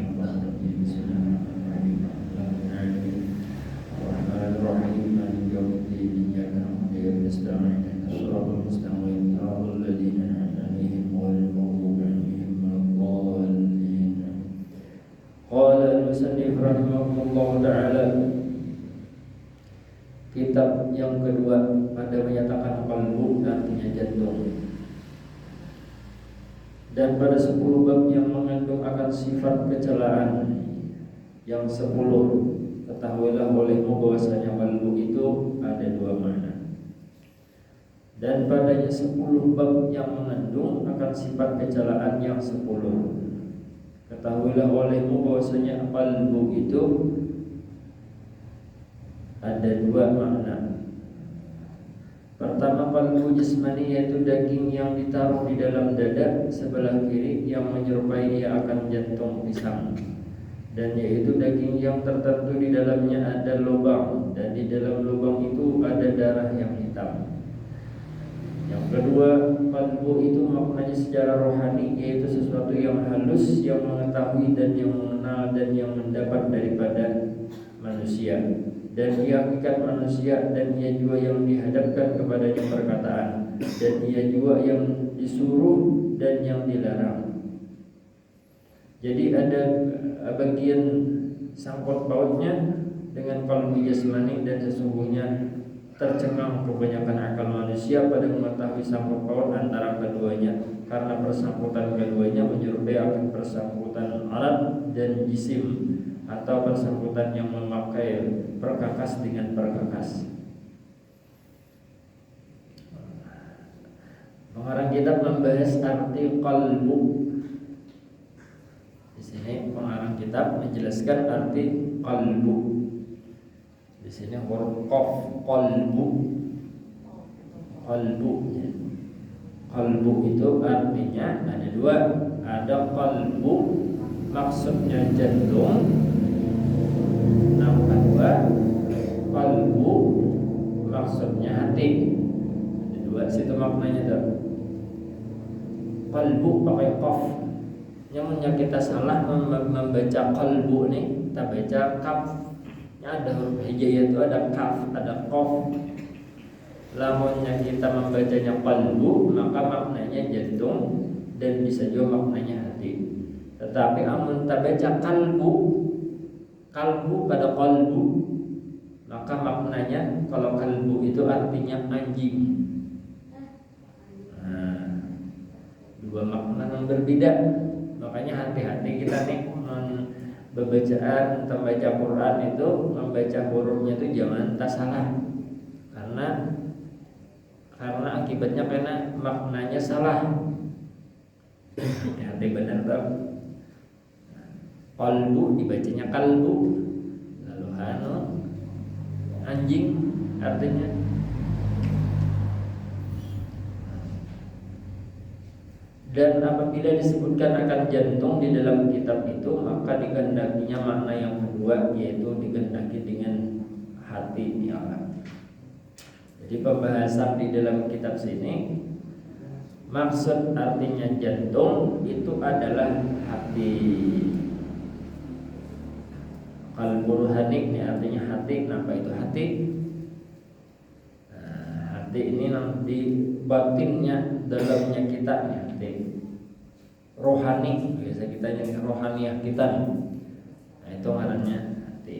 الشيطان الرجيم بسم الله الرحمن الرحيم الرحمن الرحيم مالك يوم الدين إياك نعبد وإياك نستعين اهدنا الصراط المستقيم صراط الذين أنعمت عليهم غير المغضوب عليهم ولا الضالين قال المصنف رحمه الله تعالى. Kitab yang kedua pada menyatakan qalbu artinya jantung. Dan pada 10 bab yang mengandung akan sifat kecelaan yang 10, ketahuilah olehmu bahwasanya qalbu itu ada 2 makna. Dan padanya 10 bab yang mengandung akan sifat kecelaan yang 10, ketahuilah olehmu bahwasanya qalbu itu ada 2 makna. Pertama, qalbu jismani, yaitu daging yang ditaruh di dalam dada sebelah kiri yang menyerupai ia akan jantung pisang, dan yaitu daging yang tertentu di dalamnya ada lubang, dan di dalam lubang itu ada darah yang hitam. Yang kedua, qalbu itu maknanya secara rohani, yaitu sesuatu yang halus, yang mengetahui dan yang mengenal dan yang mendapat daripada manusia, dan ia hakikat manusia, dan ia juga yang dihadapkan kepadanya perkataan, dan ia juga yang disuruh dan yang dilarang. Jadi ada bagian sangkut pautnya dengan qalbu jasmani, dan sesungguhnya tercengang kebanyakan akal manusia pada mengetahui sangkut paut antara keduanya, karena persangkutan keduanya menyerupai akan persangkutan alat dan jisim, atau persangkutan yang memakai perkakas dengan perkakas. Pengarang kitab membahas arti qalbu. Di sini pengarang kitab menjelaskan arti qalbu. Di sini huruf qaf, qalbu. Qalbu. Qalbu itu artinya ada 2. Ada qalbu, maksudnya jantung. Yang kedua, qalbu maksudnya hati. Ada 2 situ maknanya tuh. Qalbu pakai qaf. Yang kita salah membaca qalbu nih, kita baca kaf. Ada huruf hijaiyah itu ada kaf, ada qaf. Lamunnya kita membacanya qalbu, maka maknanya jantung dan bisa juga maknanya hati. Tetapi amun kita baca kalbu pada qalbu, maka maknanya kalau kalbu itu artinya anjing. Nah, 2 makna yang berbeda. Makanya hati-hati kita nih bacaan membaca Quran itu, membaca hurufnya itu jangan tak salah, karena akibatnya karena maknanya salah. Hati benar tuh. Qalbu dibacanya kalbu, lalu anjing artinya. Dan apabila disebutkan akan jantung di dalam kitab itu, maka dikehendakinya makna yang kedua, yaitu dikehendaki dengan hati ya. Jadi pembahasan di dalam kitab sini, maksud artinya jantung itu adalah hati. Qalbul hanik ini artinya hati. Kenapa itu hati? Nah, hati ini nanti batinnya, dalamnya kita nih, hati rohani, biasa kita yang rohaniah kita nih. Nah, itu ngarannya hati.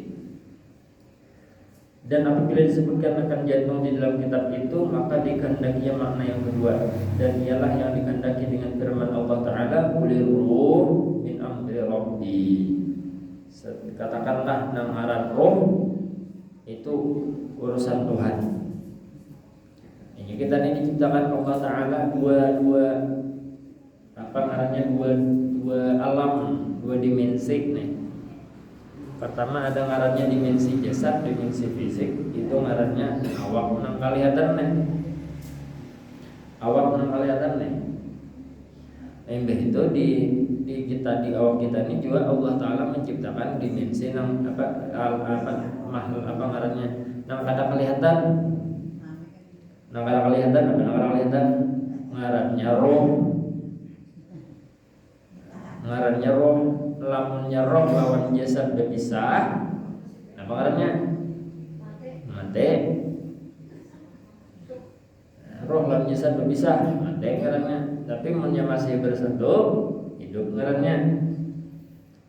Dan apabila disebutkan akan jantung di dalam kitab itu, maka dikehendakinya makna yang kedua, dan ialah yang dikehendaki dengan firman Allah Ta'ala, qulir ruh min amri rabbi. Katakanlah nang aran roh itu urusan Tuhan. Ini kita ini diciptakan Allah Ta'ala dua apa ngarannya dua alam, 2 dimensi nih. Pertama ada ngarannya dimensi jasad, dimensi fisik, itu ngarannya awak nang kalihatan nih. Awak nang kalihatan nih. Itu di awak kita ini juga Allah Ta'ala menciptakan dimensi nang makhluk apa ngarannya nang kada kelihatan. Nang kada kelihatan apa nang kada kelihatan ngarannya roh. lamunnya roh lawan jasad berpisah, apa ngarannya? Mate. Roh lawan jasad berpisah, mate ngarannya. Tapi munnya masih bersatu, hidup ngarannya.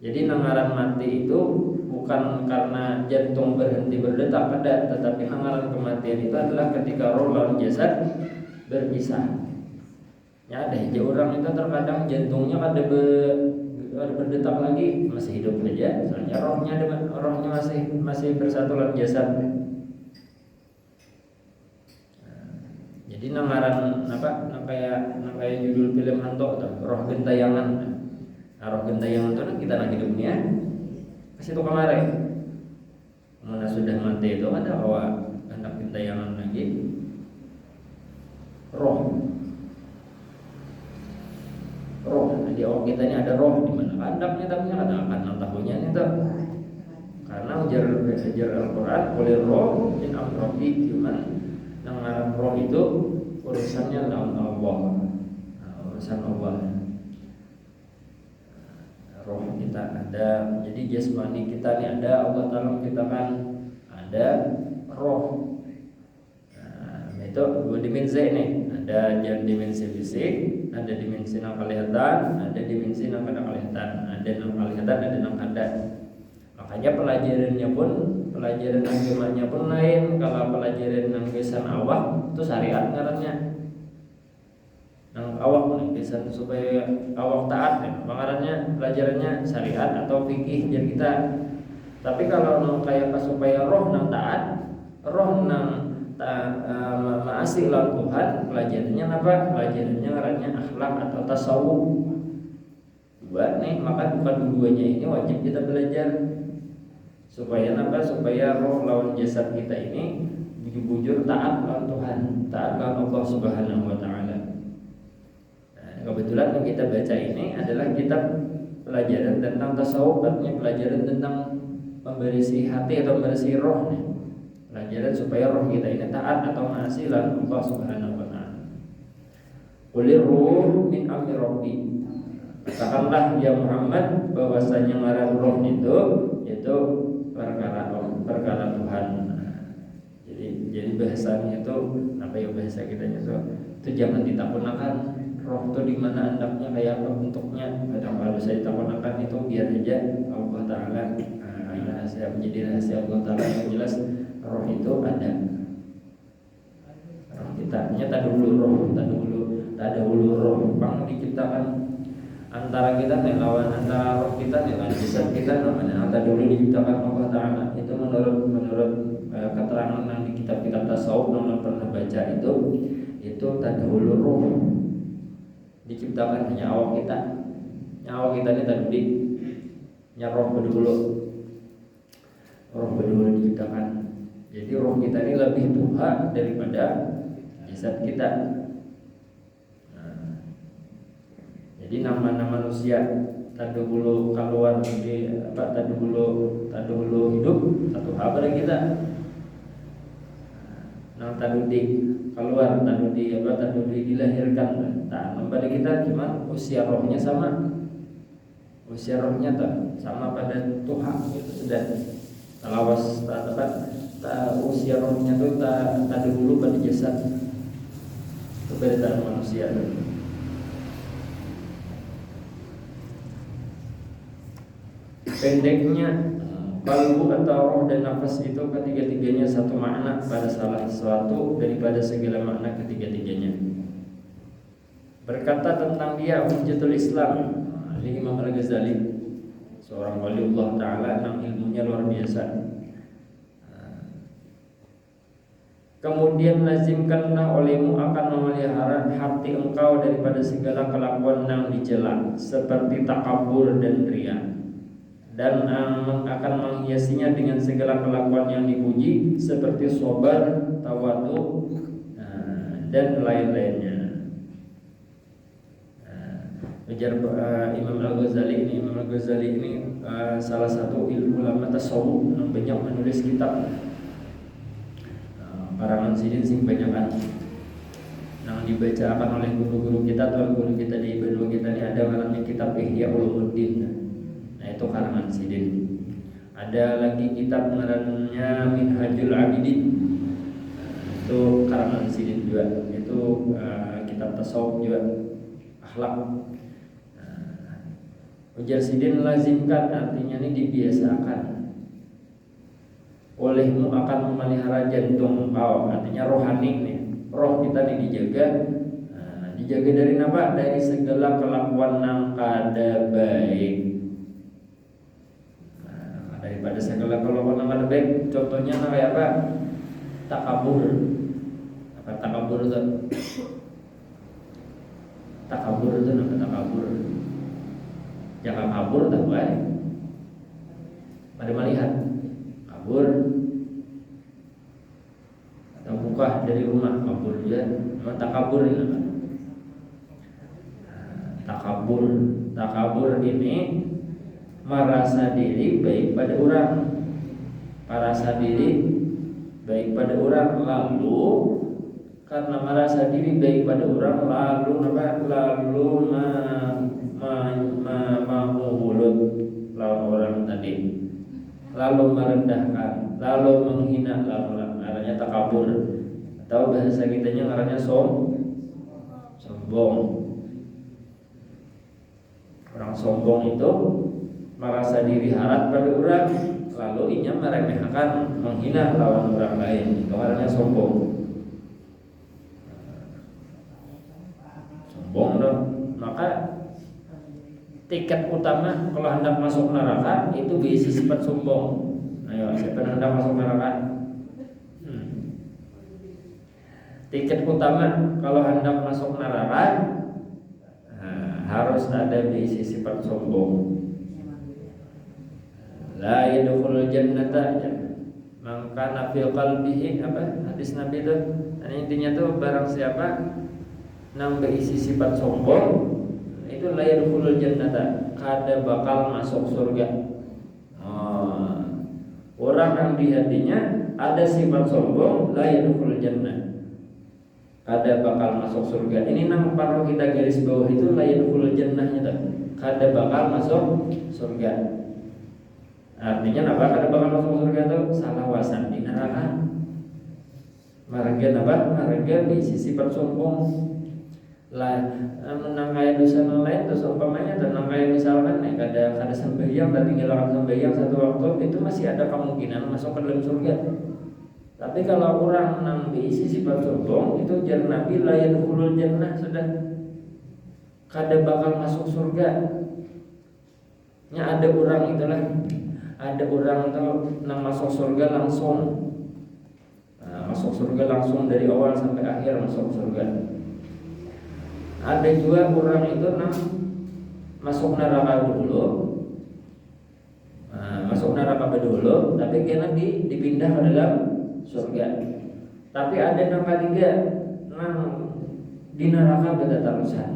Jadi ngaran mati itu bukan karena jantung berhenti berdetak pada, tetapi ngaran kematian itu adalah ketika roh lawan jasad berpisah. Ya ada aja orang itu terkadang jantungnya ada berdetak lagi masih hidup aja, soalnya rohnya masih bersatu lawan jasad. Jadi ngaran apa? Kayak judul film hantu tuh, Roh Gentayangan. Roh gentayangan itu kita nak hidupnya kasih tuh kemarin mana sudah mati itu ada awak anak gentayangan lagi roh di awak kita ini ada roh di mana kandangnya tapi ada akan tahunya itu karena ujar Al-Quran oleh roh in amrofi cuman dengan roh itu urusannya lawan Allah, urusan Allah. Roh kita ada, jadi jasmani kita ini ada, Allah Ta'ala kita kan ada roh. Nah, itu dua dimensi nih, ada dimensi fisik, ada dimensi yang kelihatan, ada dimensi yang kada kelihatan, ada yang kelihatan, ada yang kada. Makanya pelajaran agamanya pun lain. Kalau pelajaran yang kesan awak itu syariat ngarannya. Nang awak nih bisa supaya awak taat ya, makanya pelajarannya syariat atau fikih jadi kita. Tapi kalau nang kayak supaya roh nang taat, roh nang maasih lawan Tuhan, pelajarannya apa? Pelajarannya ngarannya akhlak atau tasawuf. Dua nih, maka bukan dua-duanya ini wajib kita belajar supaya apa? Supaya roh lawan jasad kita ini bujur-bujur taat lawan Tuhan, taat lawan Allah Subhanahu wa taala. Kebetulan yang kita baca ini adalah kitab pelajaran tentang tasawuf, artinya pelajaran tentang memberisi hati atau memberisi roh nih. Pelajaran supaya roh kita ini taat atau maasi lawan Allah Subhanahu wa taala. Qulir ruh min amri rabbi. Katakanlah ya Muhammad bahwasanya ngaran roh itu yaitu perkara Tuhan. Jadi bahasanya itu apa ya bahasa kita itu jangan ditakunakan. Roh itu di mana andapnya kayak apa bentuknya. Kadang kalau saya takunakan itu biar aja Allah Ta'ala rahasia menjadi rahasia Allah Ta'ala yang jelas roh itu ada. Roh kita nyata dulu roh bang diciptakan antara kita nih lawan antara roh kita nih lawan jasad kita namanya antara dulu diciptakan Allah Ta'ala. Itu menurut keterangan yang di kitab-kitab tasawuf yang pernah baca itu tadahulu roh diciptakan hanya awak kita. Awak kita ini tadi roh berdulu diciptakan. Jadi roh kita ini lebih tua daripada jasad kita. Jadi nama manusia tadahulu keluar di apa tadahulu hidup satu kabar kita. Nang tadudi keluar tadudi dilahirkan. Nah, kembali kita cuma usia rohnya sama. Usia rohnya sama pada Tuhan itu sudah lawas usia rohnya itu tak dulu pada jasad. Perbedaan manusia. Pendeknya kalbu atau roh dan nafas itu ketiga-tiganya satu makna pada salah sesuatu daripada segala makna ketiga-tiganya. Berkata tentang dia Hujjatul Islam Imam Al-Ghazali, seorang waliullah ta'ala yang ilmunya luar biasa. Kemudian lazimkanlah olehmu akan memelihara hati engkau daripada segala kelakuan yang dicela seperti takabur dan riya, dan akan menghiasinya dengan segala kelakuan yang dipuji seperti sabar, tawadu dan lain-lainnya. Ujar Imam Al-Ghazali ini salah satu ulama tasawuf yang banyak menulis kitab. Karangan sing banyakan yang dibacakan oleh guru-guru kita, tuan guru kita di Bandung kita ini ada namanya kitab Ihya Ulumuddin. Nah itu karangan Sidin. Ada lagi kitab ngarannya Minhajul Abidin, itu karangan Sidin juga. Itu kitab tasawuf juga, akhlak. Ujar Sidin, lazimkan artinya ini dibiasakan. Olehmu akan memelihara jantung kau, artinya rohani nih. Roh kita nih dijaga. Dijaga dari apa? Dari segala kelakuan yang kada baik. Daripada segala kelakuan yang kada baik, contohnya kayak apa? Takabur. Apa takabur itu? Takabur itu apa takabur? Jangan kabur tak baik. Pada melihat kabur atau buka dari rumah kabur juga. Memang takabur ini apa? Takabur ini merasa diri baik pada orang, merasa diri baik pada orang, lalu karena merasa diri baik pada orang lalu mengulut lawan orang tadi, lalu merendahkan, lalu menghina lawan orang, artinya takabur, atau bahasa kitanya artinya sombong. Orang sombong itu merasa diri harap pada orang, lalu inya meremehkan, menghina lawan orang lain. Itu artinya sombong. Sombong dong. Maka tiket utama kalau hendak masuk neraka itu berisi sifat sombong. Ayo, siapa yang hendak masuk neraka? Tiket utama kalau hendak masuk neraka harus ada berisi sifat sombong. La yadkhulul jannata man kana fi qalbihi, apa hadis Nabi itu? Intinya tuh barang siapa yang berisi sifat sombong itu la yadkhulul jannata, kada bakal masuk surga. Orang yang di hatinya ada sifat sombong, la yadkhulul jannah, kada bakal masuk surga. Ini nang perlu kita garis bawah itu la yadkhulul jannahnya tuh. Kada bakal masuk surga. Artinya apa? Kada bakal masuk surga itu salah wasan di neraka. Marga apa? Marga di sisi sombong. Lah nang kaya dosa lain terus umpamanya nang kaya misalkan kada sembahyang dan tinggalkan sembahyang satu waktu, itu masih ada kemungkinan masuk ke dalam surga. Tapi kalau orang nang diisi sifat sombong itu jar Nabi la yadkhulul jannah, sudah kada bakal masuk surga. Nya ada orang itulah, ada orang tuh nang masuk surga langsung. Masuk surga langsung dari awal sampai akhir masuk surga. Ada juga orang itu nang masuk neraka dulu. Masuk neraka dulu tapi kena dipindah ke dalam surga. Tapi ada yang ketiga nang di neraka beda terusan.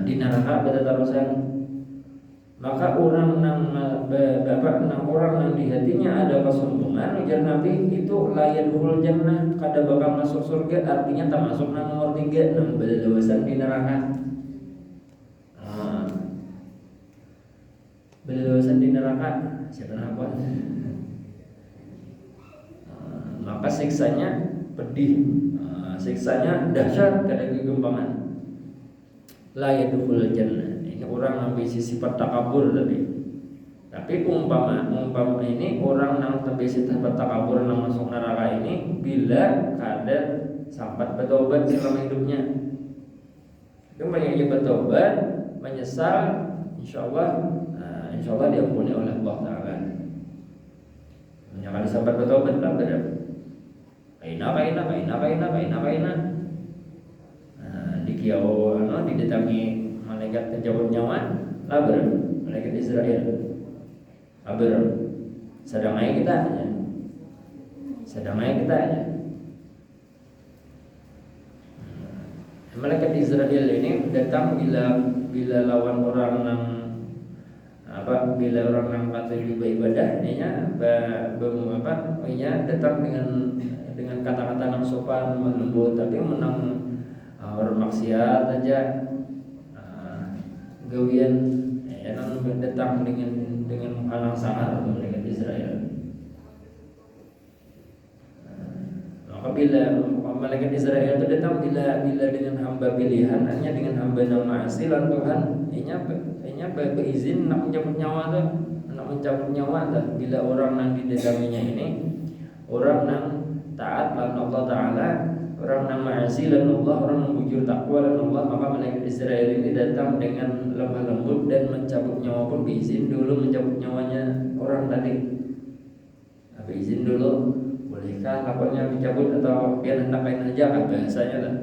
Di neraka beda terusan. Maka orang nang orang nang di hatinya ada kesombongan, ujar Nabi itu la yadkhulul jannah, kada bakal masuk surga, artinya tak masuk nang nomor 3, nang beda terusan di neraka. Beda terusan di neraka siapa apa? Maka siksanya pedih, siksanya dahsyat, kada kegembangan. La yadkhulul jannah. Ini orang yang bisi sifat takabur tadi. Tapi umpama ini orang yang terbisi sifat takabur yang masuk neraka ini bila kada sampai bertobat selama hidupnya. Itu banyak bertobat, menyesal, insyaallah diampuni oleh Allah Taala. Menyakali sampai bertobat lah benar. Kaina. Dikiau didatangi malaikat penjawab nyawa, laber malaikat Israel. Laber sedang aja kita aja. Malaikat Israel ini datang bila lawan orang yang bila orang yang patut beribadah, datang dengan kata-kata yang sopan lembut, tapi menang orang maksiat aja, gawian datang dengan halang sangar malaikat Israel. Maka bila malaikat Israel itu datang bila dengan hamba pilihan, hanya dengan hamba yang ma'asi lan Tuhan, inya berizin nak mencabut nyawa tuh, bila orang yang di dalamnya ini orang yang taat lan Allah Taala, orang yang ma'asi lan Allah, orang yang bujur takwa lan Allah, maka malaikat Israel ini datang dengan lemah lembut dan mencabut nyawa pun beizin dulu mencabut nyawanya orang tadi. Izin dulu, bolehkah lapornya dicabut atau dia hendak kain aja kan bahasanya lah.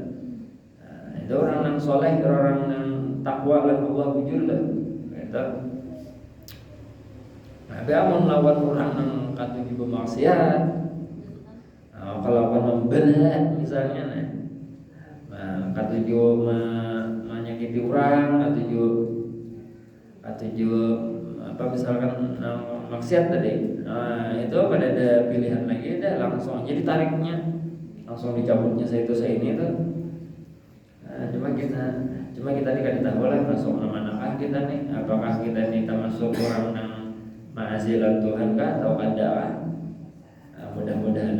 Nah, itu orang yang soleh, orang yang takwa dan Allah bujur lah. Itu. Nah, dia mau melawan orang yang kata juga maksiat. Nah, kalau membelah misalnya, nah, kata juga menyakiti orang, atau juga apa misalkan maksiat tadi. Nah, itu pada ada pilihan lagi, ada langsung jadi tariknya langsung dicabutnya saya ini tuh. Nah, cuma kita nih kan tahu lah masuk manakah kita nih, apakah kita nih termasuk orang yang ma'azilan Tuhan kah atau kada. Nah, mudah-mudahan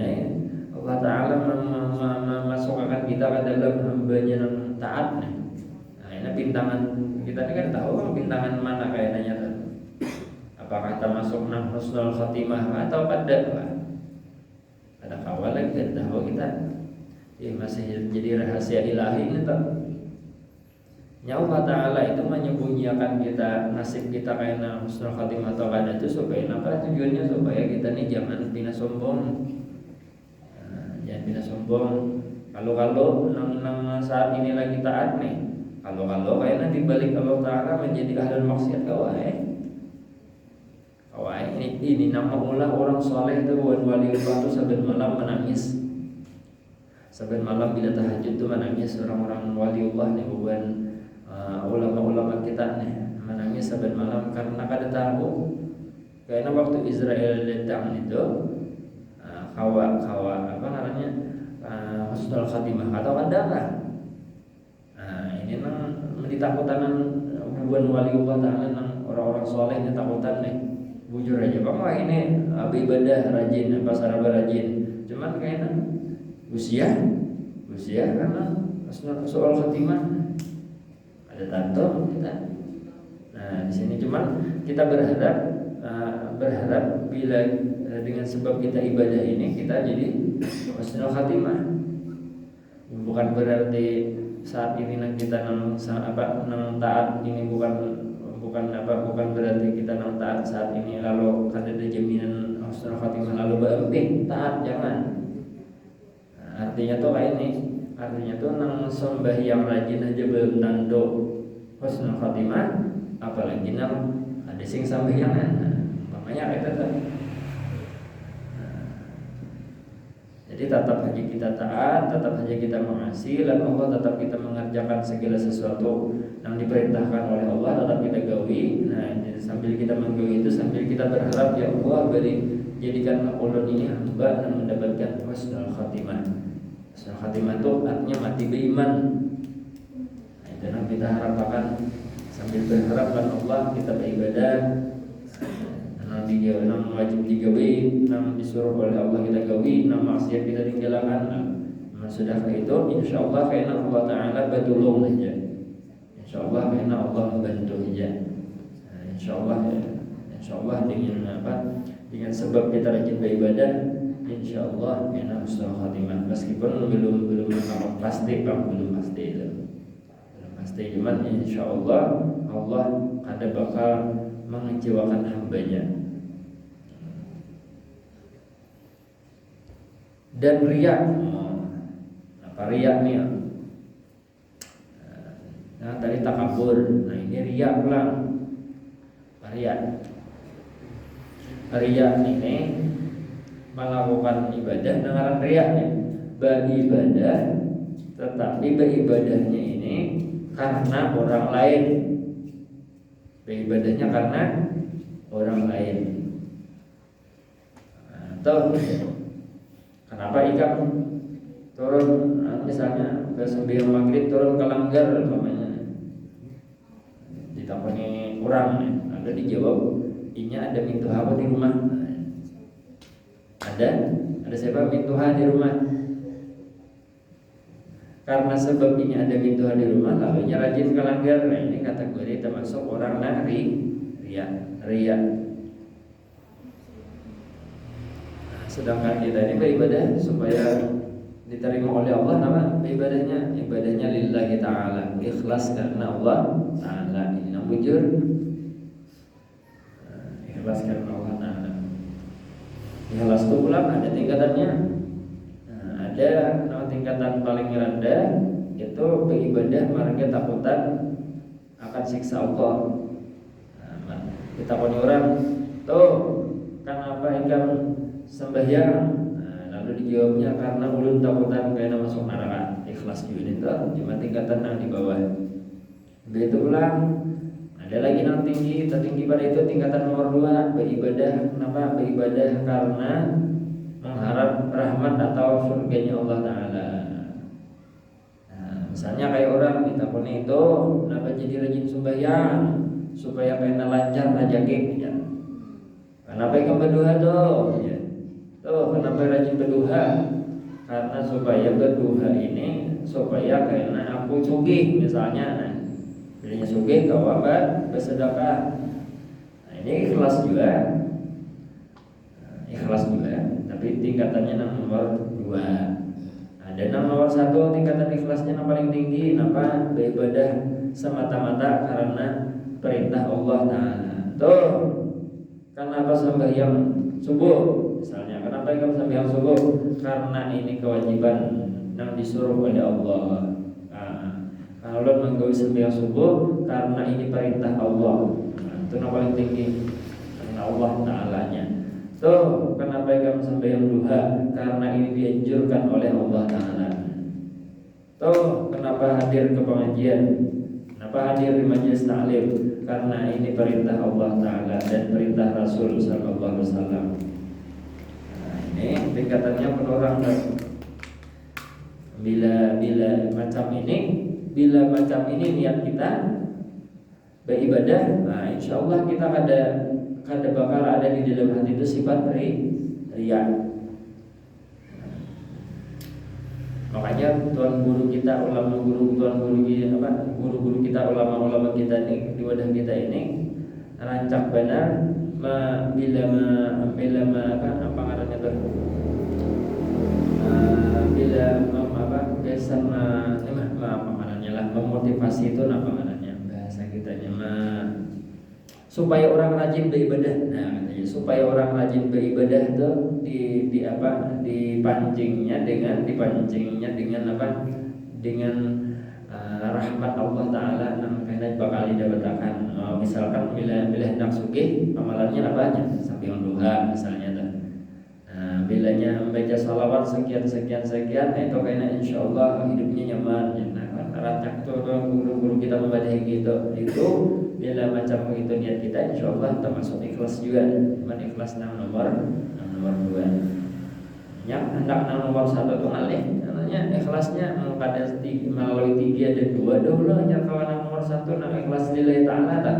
Allah Taala memasukkan kita ke dalam hambanya yang taat nih. Nah, ini bintangan kita nih kan tahu bintangan mana kayaknya tuh. Apakah termasuk husnul khatimah atau kada? Ada kawal lagi kan tahu kita. Ya masih jadi rahasia ilahi ini tak. Ya Allah Taala itu menyembunyikan kita nasib kita karena husnul khatimah atau kada itu supaya apa tujuannya supaya kita nih jangan bina sombong. Jangan bina sombong. Kalau nang saat ini lagi taat nih. Kalau kayaknya dibalik Allah Taala menjadi ahli maksiat kawai. Ini nama ulah orang soleh itu waliullah itu saben malam menangis. Saben malam bila tahajud itu menangis orang-orang waliullah nih bukan ulama-ulama kita nih menangis saben malam karena kada tahu. Karena waktu Israel datang itu kawa apa namanya husnul khatimah atau ada lah. Nah, ini nang ditakutan bukan waliullah Taala nang orang-orang soleh ditakutan nih. Bujur aja bang, ini ibadah rajin, pasar rajin. Cuman kayaknya usia karena soal khatimah ada tato kita. Nah di sini cuman kita berharap bila dengan sebab kita ibadah ini kita jadi husnul khatimah. Bukan berarti saat ini kita nang taat ini bukan berarti kita nang taat saat ini lalu kada ada jaminan husnul khatimah lalu berhenti taat, jangan. Nah, artinya tuh kayak ini, artinya tuh nang sembahyang rajin aja belum tando husnul khatimah, apalagi nang ada sing sembahyangan. Makanya kita tuh. Jadi tetap aja kita taat, tetap aja kita mengasihi, dan Allah tetap kita mengerjakan segala sesuatu yang diperintahkan oleh Allah, tetap kita gawi. Nah, sambil kita menggawi itu, sambil kita berharap ya Allah jadikanlah ulun ini hamba yang mendapatkan husnul khatimah. Husnul khatimah itu artinya mati beriman. Nah, itu yang kita harapkan sambil berharap kan Allah kita beribadah. Nang wajib digawi, nang disuruh oleh Allah kita gawi, nang maksiat kita tinggalkan. Nah, sudahkah itu insyaallah karena Allah Taala batulung saja. Insyaallah karena Allah membantu saja. Nah, insyaallah dengan apa? Dengan sebab kita rajin beribadah, insyaallah karena husnul khatimah. Meskipun belum pasti, belum pasti itu. Belum pasti cuman insyaallah Allah kada bakal mengecewakan hambanya. Dan riak, apa riak nih? Nah tadi takabur, nah ini riak pulang. Riak ini melakukan ibadah dengan riak nih, beribadah, tetapi beribadahnya ini karena orang lain, beribadahnya karena orang lain. Atau kenapa ikan turun misalnya ke sembilan maghrib turun ke langgar umpamanya ditakoni kurang nih, Lalu dijawab, inya ada mintuha apa di rumah? Ada siapa mintuha di rumah? Karena sebab ini ada mintuha di rumah, lalu rajin ke langgar. Nah, ini kategori termasuk orang ria. Sedangkan kita ini beribadah supaya diterima oleh Allah, nama ibadahnya lillahi ta'ala, ikhlas karena Allah ta'ala. Ini yang bujur, ikhlas karena Allah ta'ala. Ikhlas itu pula ada tingkatannya. Ada tingkatan paling rendah, itu beribadah marga takutan akan siksa Allah. Kita punya orang tuh, kenapa ikan sembahyang? Lalu dijawabnya karena ulun takutan kena masuk neraka. Ikhlas juga itu cuma tingkatan yang di bawah. Begitu ulang. Ada lagi yang tinggi, tertinggi pada itu tingkatan nomor 2, beribadah. Kenapa? Beribadah karena mengharap rahmat atau surganya Allah Ta'ala. Misalnya kayak orang ditakuni itu, kenapa jadi rajin sembahyang? Supaya kena lancar rezeki, ya. Kenapa ikan berdoa tuh? Ya. Tuh, kenapa rajin berdoa? Karena supaya berdoa ini supaya kena aku sugih misalnya. Bilanya sugih kau apa? Bersedekah. Nah, ini ikhlas juga. Tapi tingkatannya nomor 2. Ada nomor 1 tingkatan ikhlasnya yang paling tinggi. Kenapa? Beribadah semata-mata karena perintah Allah Ta'ala. Tuh, kenapa sembahyang subuh? Misalnya, kenapa kamu sembahyang subuh? Karena ini kewajiban yang disuruh oleh Allah. Kalau menggawi sembahyang subuh karena ini perintah Allah. Itu yang paling tinggi karena Allah Ta'ala-nya. Tuh, kenapa kamu sembahyang duha? Karena ini dianjurkan oleh Allah Ta'ala. Tuh, kenapa hadir ke pengajian? Kenapa hadir di majelis taklim? Karena ini perintah Allah Ta'ala dan perintah Rasul Sallallahu Alaihi Wasallam. Nah, ini tingkatannya penorang. Bila macam ini niat kita beribadah, nah insya Allah kita kada bakal ada di dalam hati itu sifat riya. Makanya guru-guru kita, guru-guru kita, ulama-ulama kita ini di wadah kita ini rancak benar memotivasi itu apa namanya bahasa kitanya supaya orang rajin beribadah. Nah, katanya supaya orang rajin beribadah itu dipancingnya dengan apa? Dengan rahmat Allah Ta'ala namanya bakal didapatkan. Misalkan bila hendak sugih amalannya apa aja sampai duha misalnya tuh. Nah, bilanya membaca salawat sekian itu kayaknya insyaallah hidupnya nyaman. Nah, rancak tuh guru-guru kita membaca gitu. Itu bila macam itu niat kita insyaallah termasuk ikhlas juga. Cuman ikhlas nomor 2. Yang hendak nomor 1 tuh ngalih namanya ikhlasnya melalui 3 dan 2 dulu hanya kawan nomor 1 ikhlas lillahi ta'ala tak.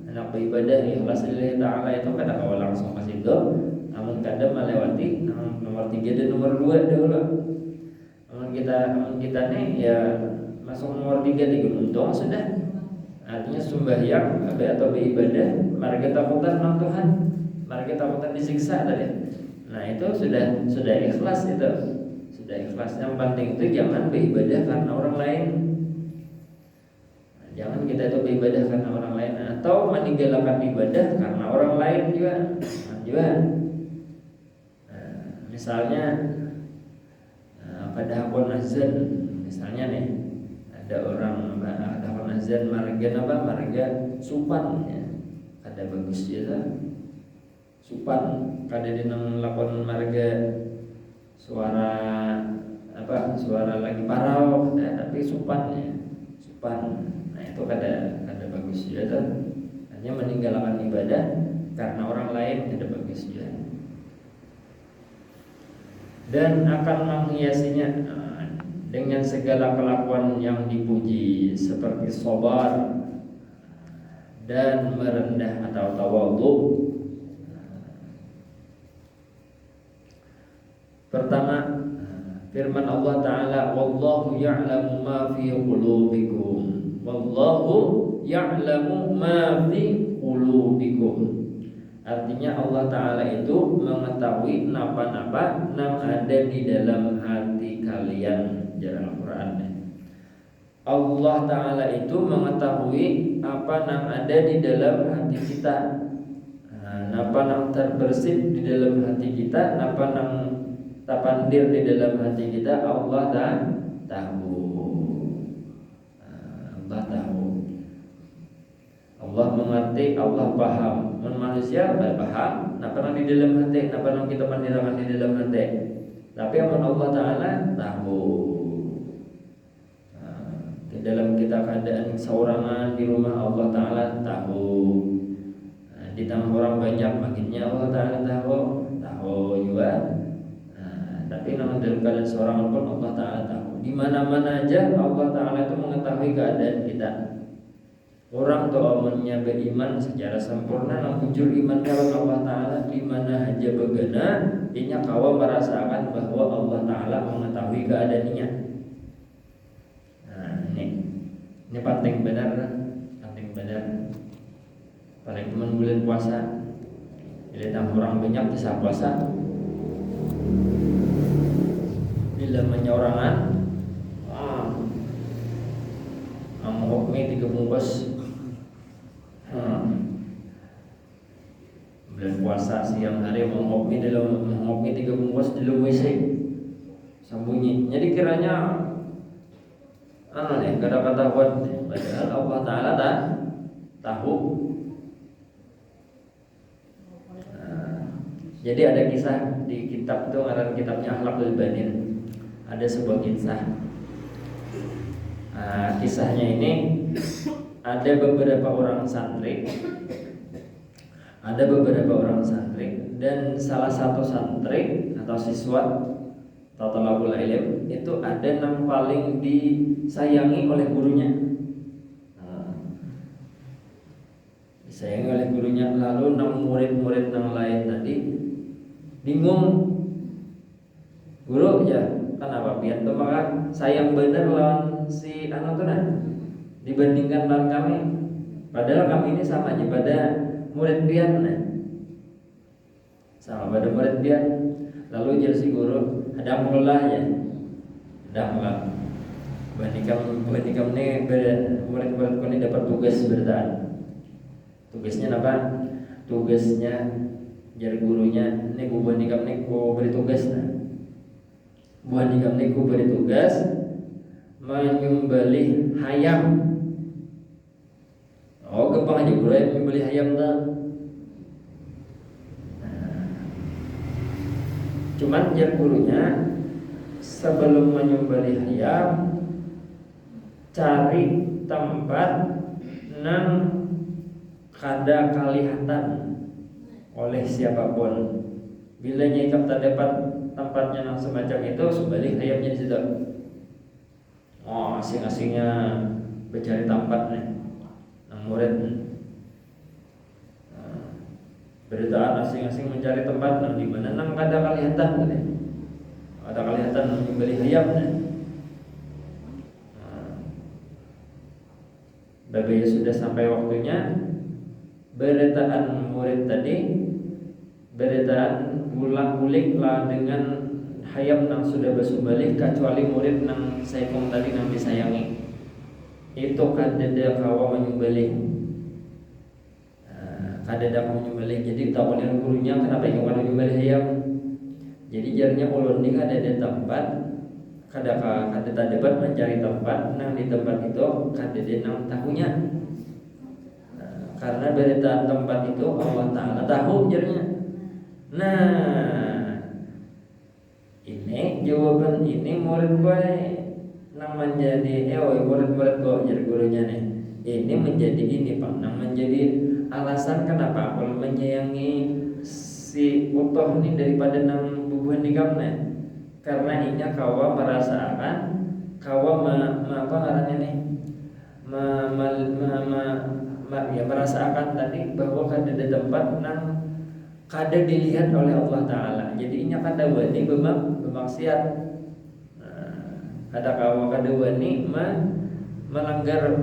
Hendak beribadah ikhlas lillahi ta'ala itu kada kawan langsung ke situ. Namun kadang melewati nomor 3 dan nomor 2 dulu. Namun kita nih ya masuk nomor 3 di untung sudah. Artinya sembahyang atau beribadah marga takutan sama Tuhan, marga takutan disiksa tadi. Nah itu sudah ikhlas itu, sudah ikhlas. Yang penting itu jangan beribadah karena orang lain. Jangan kita itu beribadah karena orang lain atau meninggalkan ibadah karena orang lain juga. Misalnya pada hakun azan, misalnya nih ada orang ada hakun azan marga supan ya. Ada bagus juga supan kada dinang lakon marga suara lagi parau tapi supan ya. Nah itu kada bagus juga tuh. Hanya meninggalkan ibadah karena orang lain kada bagus juga. Dan akan menghiasinya dengan segala kelakuan yang dipuji seperti sabar dan merendah atau tawadhu. Pertama, firman Allah Ta'ala, wallahu ya'lamu ma fi qulubikum. Wallahu ya'lamu ma fi qulubikum. Artinya Allah Ta'ala itu mengetahui napa-napa yang ada di dalam hati kalian. Jarang Al-Quran. Allah Ta'ala itu mengetahui apa yang ada di dalam hati kita, apa yang terbersih di dalam hati kita, apa yang tapandir di dalam hati kita. Allah tahu. Allah tahu. Allah mengerti, Allah paham. Manusia paham, apa yang di dalam hati, apa yang kita pandirakan di dalam hati. Tapi Allah Ta'ala tahu. Di dalam kita keadaan seorangan di rumah, Allah Ta'ala tahu. Di tengah orang banyak makinnya, Allah Ta'ala tahu juga. Tapi dalam keadaan seorang pun Allah Ta'ala tahu. Di mana-mana aja Allah Ta'ala itu mengetahui keadaan kita. Orang amannya beriman secara sempurna, nang jujur iman kepada Allah Ta'ala, di mana aja begana, inya kawa merasakan bahwa Allah Ta'ala mengetahui keadaannya. Nah, ini penting benar. Paling teman bulan puasa, jadi orang banyak bisa puasa. Bila menyorangan, menghukumi 3 bungkus. Bulan puasa siang hari menghukumi 3 bungkus di dalam WC sembunyi. Jadi kiranya kada ketahuan, padahal Allah Ta'ala tahu. Jadi ada kisah di kitab itu, ada kitabnya Akhlaqul Banin. Ada sebuah kisah. Kisahnya ini ada beberapa orang santri. Dan salah satu santri atau siswa atau talabul ilm itu ada yang paling disayangi oleh gurunya. Disayangi oleh gurunya. Lalu murid-murid yang lain tadi bingung, guru ya kenapa pian tuh maka sayang bener lawan si anak tuh dibandingkan lawan kami, padahal kami ini sama aja pada murid pian sama pada murid pian. Lalu jadi si guru ada mulai ya, ada mulai bandingkan nih murid-murid ini dapat tugas bertaan. Tugasnya apa? Tugasnya jadi gurunya ini ku bandingkan nih ku beri tugas ku beri tugas menyembelih hayam. Gampang aja guru ya menyembelih hayam dah. Cuman jar gurunya sebelum menyembelih hayam cari tempat nang kada kelihatan oleh siapapun. Bila nyikap terdapat tempatnya yang semacam itu, sebalik ayamnya di situ. Asing-asingnya mencari tempat nih, nang murid. Beritaan asing-asing mencari tempat nang di mana nang kada kelihatan nih. Ada kelihatan menyembelih ayam nih. Bagi sudah sampai waktunya, beritaan murid tadi, beritaan ulang-ulik lah dengan hayam nang sudah bersumbalih, kecuali murid nang saikong tadi nang disayangi itu kadeda kawa menyembelih, kadeda menyembelih. Jadi tak oleh gurunya kenapa yang kada menyembelih hayam. Jadi jarnya ulun ni kadeda tempat, kada dapat mencari tempat nang di tempat itu kadeda nang tahunya. Karena beritaan tempat itu Allah Ta'ala tahu jarnya. Nah, ini jawaban ini murid gue nang menjadi murid-murid gue jadi gurunya nih. Ini menjadi ini Pak, nang menjadi alasan kenapa aku menyayangi si utuh ini daripada nang bubuhan nikamnya. Karena inya kawa merasakan kawa apa ngarannya nih ya merasakan tadi bahwa kada ada tempat nang kada dilihat oleh Allah Taala. Jadi inya kada wani bermaksiat. Ada kawa kada wani melanggar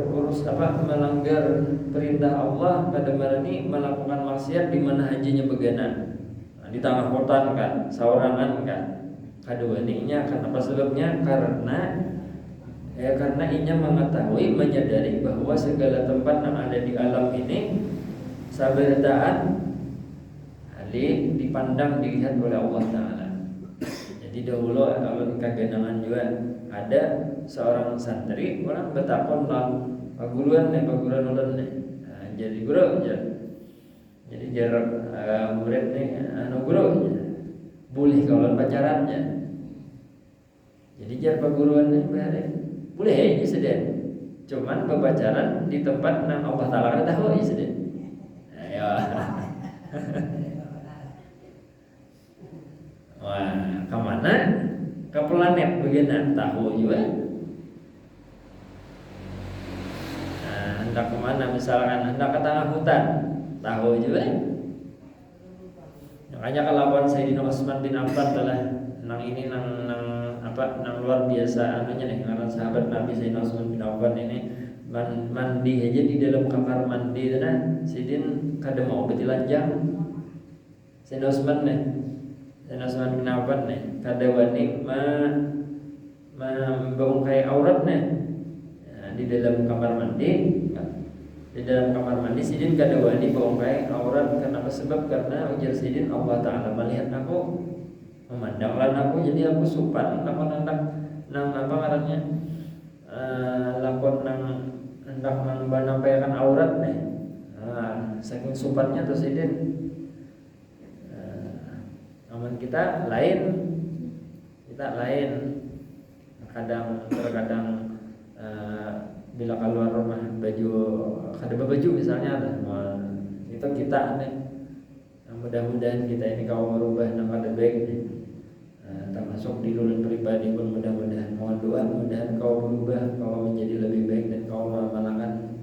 melanggar perintah Allah, kada marani melakukan maksiat di mana hajinya begana. Di tengah hutan kan, saurangan kan. Kada wani nya kenapa sebabnya? Karena inya mengetahui, menyadari bahwa segala tempat yang ada di alam ini sabarataan dipandang, dilihat oleh Allah Ta'ala. Jadi dahulu kalau kaganangan juga ada seorang santri, orang bertakon lah paguruan ulun nih. Jadi guru aja. Jadi jarak murid nih guru aja. Boleh kalau pacarannya. Jadi jarak paguruan nih boleh ya sedih. Cuman berpacaran di tempat yang Allah Ta'ala kan tahu ya sedih. Ayo. Wah, kemana? Ke planet begini tahu juga. Hendak kemana? Misalkan hendak ke tengah hutan, tahu juga. Makanya kelakuan Sayyidina Utsman bin Affan telah nang luar biasa anunya nih, karena sahabat Nabi Sayyidina Utsman bin Affan ini mandi aja di dalam kamar mandi dan sidin kada mau betilanjang. Sayyidina Utsman bin Affan nih kada wani membungkai aurat nih di dalam kamar mandi. Di dalam kamar mandi sidin kada wani bungkai aurat. Kenapa? Sebab karena ujar sidin Allah Ta'ala melihat aku, memandanglah aku, jadi aku supan lakon nang apa ngarannya lakon nang hendak menampilkan aurat nih. Saking supannya tuh sidin. Namun kita lain terkadang bila keluar rumah baju kada baju misalnya itu kita nih. Mudah-mudahan kita ini kau merubah nang kada baik nih. Termasuk di ulun pribadi pun mudah-mudahan mohon doa, mudahan kau berubah, kau menjadi lebih baik dan kau mengamalkan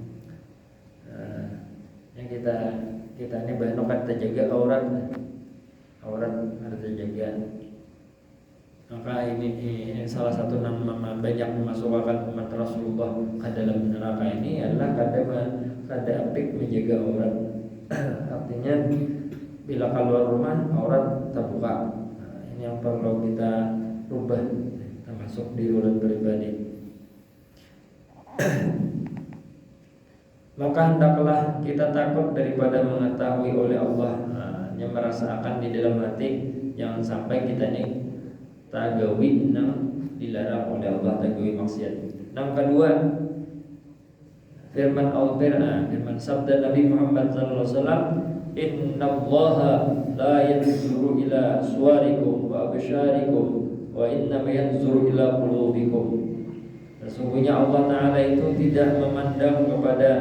yang kita ini banyak kita jaga aurat harus dijaga. Maka ini salah satu nama banyak memasukkan umat Rasulullah ke dalam neraka ini adalah kada apik menjaga aurat. Artinya bila keluar rumah aurat terbuka. Ini yang perlu kita rubah, termasuk di ulun pribadi. Maka hendaklah kita takut daripada mengetahui oleh Allah yang merasakan di dalam hati, jangan sampai kita ini tagawi nang dilarang oleh Allah, tagawi maksiat. Yang kedua, firman sabda Nabi Muhammad SAW, innallaha la yanzuru ila suwarikum wa absyarikum wa innama yanzuru ila qulubikum. Sesungguhnya Allah Ta'ala itu tidak memandang kepada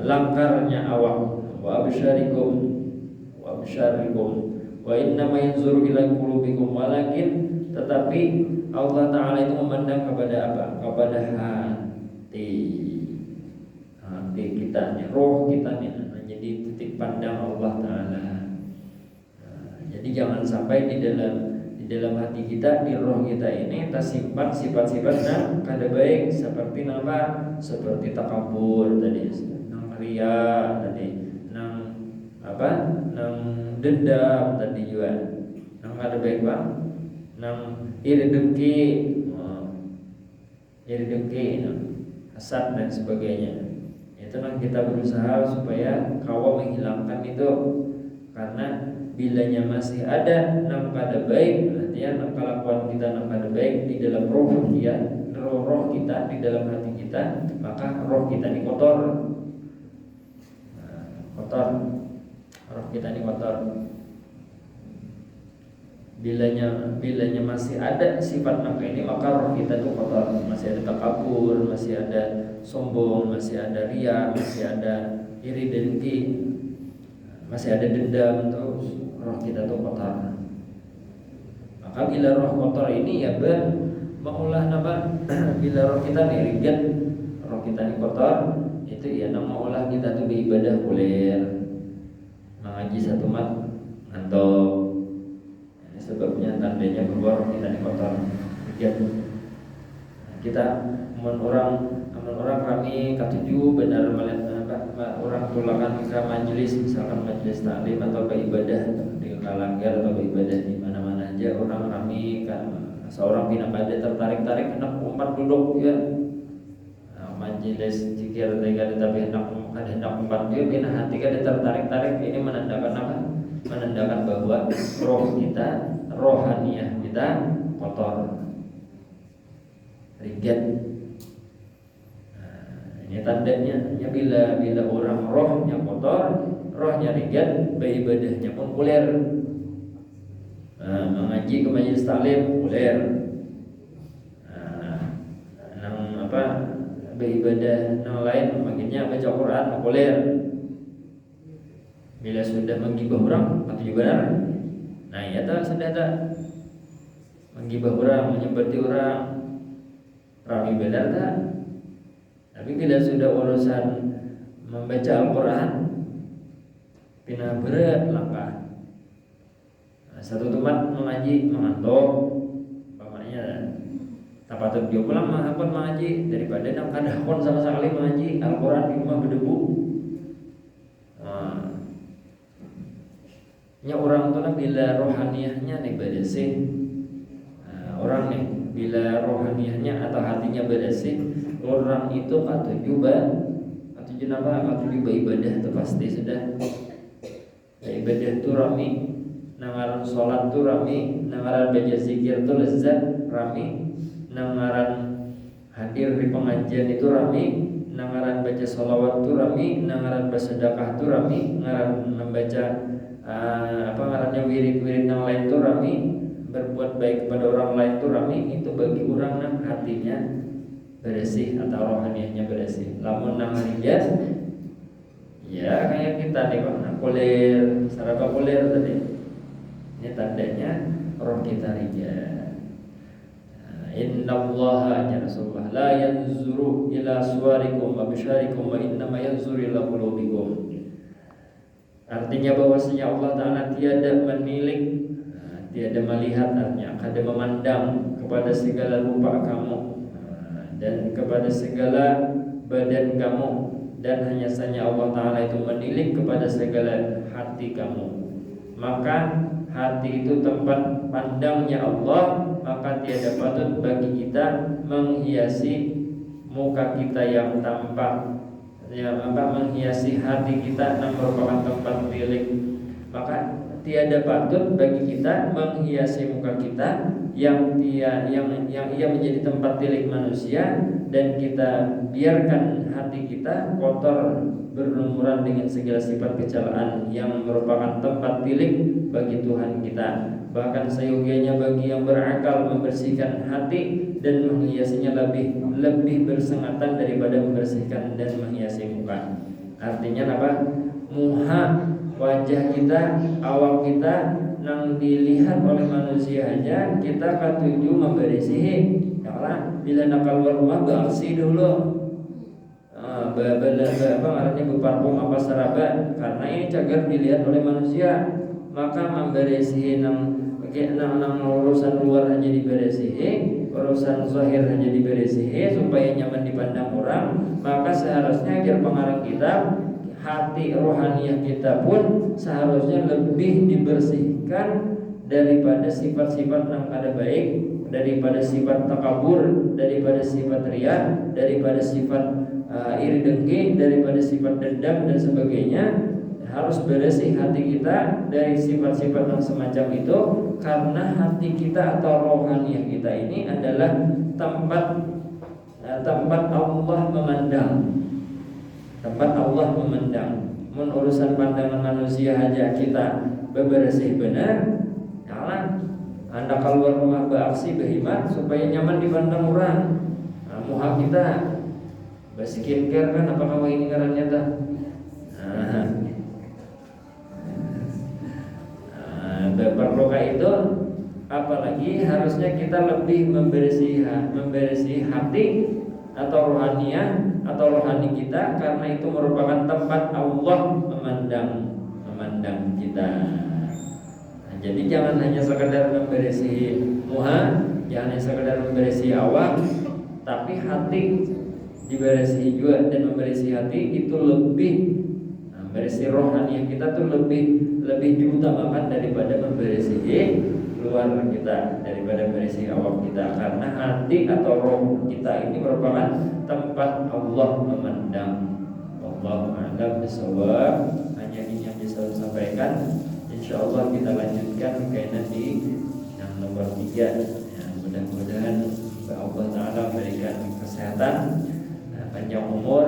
langkarnya awak, wa absyarikum wa innama yanzuru ila qulubikum, walakin tetapi Allah Ta'ala itu memandang kepada apa? Kepada hati kita nih, roh kita nih. Jadi titik pandang Allah Ta'ala. Jadi jangan sampai di dalam hati kita, di roh kita ini tersimpan sifat-sifat yang kada baik, seperti apa? Seperti takabur tadi, nang ria tadi, nang dendam tadi juga, nang kada baik bang, nang iri dengki, hasad dan sebagainya. Itu nang kita berusaha supaya kau menghilangkan itu, karena bilanya masih ada nang kada baik, artinya nang kelakuan kita nang kada baik di dalam roh kita, di dalam hati kita, maka roh kita ini kotor. Roh kita ini kotor. Bilanya masih ada sifat nang ini, maka roh kita itu kotor. Masih ada takabur, masih ada sombong, masih ada riya, masih ada iri dengki, masih ada dendam, terus roh kita tuh kotor. Maka bila roh kotor ini ya maulah nama bila roh kita nih rigat, roh kita ini kotor, itu ya nama olah kita tuh beribadah kuliah mengaji satu mat ngantuk. Ini sebabnya tandanya bahwa kita ini kotor. Kita orang kami katuju benar melihat orang tulakan ke majelis, misalkan majelis taklim atau ke ibadah di kalanggar atau ke ibadah di mana-mana aja, orang kami seorang bina kada tertarik hendak umpat duduk ya. Majelis zikir tapi hendak umpat dia bina hati kada tertarik ini menandakan apa? Menandakan bahwa roh kita, rohaniah kita kotor, rigat. Ini tandanya bila orang rohnya kotor, rohnya rigat, beribadahnya pun kuler. Mengaji ke majelis taklim kuler. Beribadah yang lain makinnya baca Quran kuler. Bila sudah menggibah orang, itu juga benar. Nah, ya sudah menggibah orang, menyebati orang, rami benar tak? Tapi bila sudah urusan membaca Al-Quran, pindah berat langkah. Satu tempat mengaji mengantuk, pamannya tak patut dia pulang menghapun mengaji daripada nak kadahkon sama sekali mengaji Al-Quran di rumah berdebu. Nya orang tu lah bila rohaniahnya nih bersih, orang nih bila rohaniahnya atau hatinya bersih, orang itu katuju ibadah itu pasti sudah. Ibadah itu rami, nangaran sholat tu rami, nangaran baca zikir tu lezat rami, nangaran hadir di pengajian itu rami, nangaran baca sholawat tu rami, nangaran bersedekah tu rami, nangaran membaca ngarannya wirid-wirid yang lain tu rami, berbuat baik kepada orang lain tu rami. Itu bagi orang yang hatinya bersih atau rohaniahnya bersih. Lamun nang rigat, ya kayak kita nih Pak, kulir, sarapa kulir tadi. Ini tandanya roh kita rigat. Innallaha ya Rasulullah la yanzuru ila suwarikum wa bisyarikum wa innama yanzuru ila qulubikum. Artinya bahwasanya Allah Ta'ala tiada menilik, tiada melihat, artinya kada memandang kepada segala rupa kamu dan kepada segala badan kamu, dan hanya saja Allah Ta'ala itu menilik kepada segala hati kamu. Maka hati itu tempat pandangnya Allah, maka tiada patut bagi kita menghiasi muka kita yang tampak, menghiasi hati kita yang merupakan tempat tilik. Maka tiada patut bagi kita menghiasi muka kita yang ia menjadi tempat tilik manusia, dan kita biarkan hati kita kotor berlumuran dengan segala sifat kecelaan yang merupakan tempat tilik bagi Tuhan kita. Bahkan seyogianya bagi yang berakal membersihkan hati dan menghiasinya lebih bersengatan daripada membersihkan dan menghiasi muka. Artinya apa? Muha, wajah kita, awak kita nang dilihat oleh manusia aja kita katuju membersihi. Yalah, bila nak keluar rumah bersih dulu. Artinya berparfum apa seraba, karena ini cagar dilihat oleh manusia. Maka membersihi nang urusan luar hanya dibersihi, urusan zahir hanya dibersihi supaya nyaman dipandang orang. Maka seharusnya agar pengarang kita, hati rohaniah kita pun seharusnya lebih dibersihkan daripada sifat-sifat yang kada baik, daripada sifat takabur, daripada sifat riya, daripada sifat iri dengki, daripada sifat dendam dan sebagainya. Harus bersih hati kita dari sifat-sifat yang semacam itu, karena hati kita atau rohaniah kita ini adalah tempat Allah memandang. Tempat Allah memandang. Mun urusan pandangan manusia aja kita bebersih benar, jalan. Anda keluar rumah beraksi berhemat supaya nyaman dipandang orang. Muha kita skincare kan, apakah ini ngarannya dah? Berperluka itu, apalagi harusnya kita lebih membersih hati atau rohaniah atau rohani kita, karena itu merupakan tempat Allah memandang kita. Nah, jadi jangan hanya sekedar memberesi muha, jangan hanya sekedar memberesi awam, tapi hati diberesi juga. Dan memberesi hati itu lebih, memberesi rohani kita tuh lebih diutamakan daripada memberesi luar kita, daripada memberesi awam kita, karena hati atau roh kita ini merupakan tempat Allah memandang. Wallahu a'lam bishawab. Hanya ini yang bisa saya sampaikan. Insyaallah kita lanjutkan kaitan di yang nomor 3. Ya, mudah-mudahan Allah Ta'ala berikan kesehatan, panjang umur,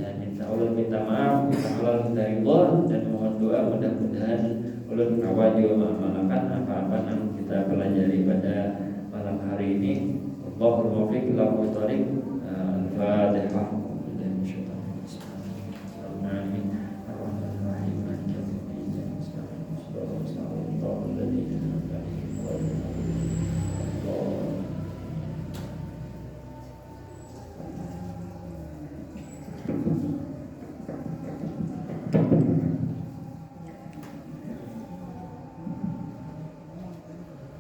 dan insya Allah minta maaf, minta halal dari Allah, dan mohon doa mudah-mudahan ulun kawan juga mengamalkan apa-apa yang kita pelajari pada malam hari ini. Allahumma fiq lahu tariq. Al-Fatihah.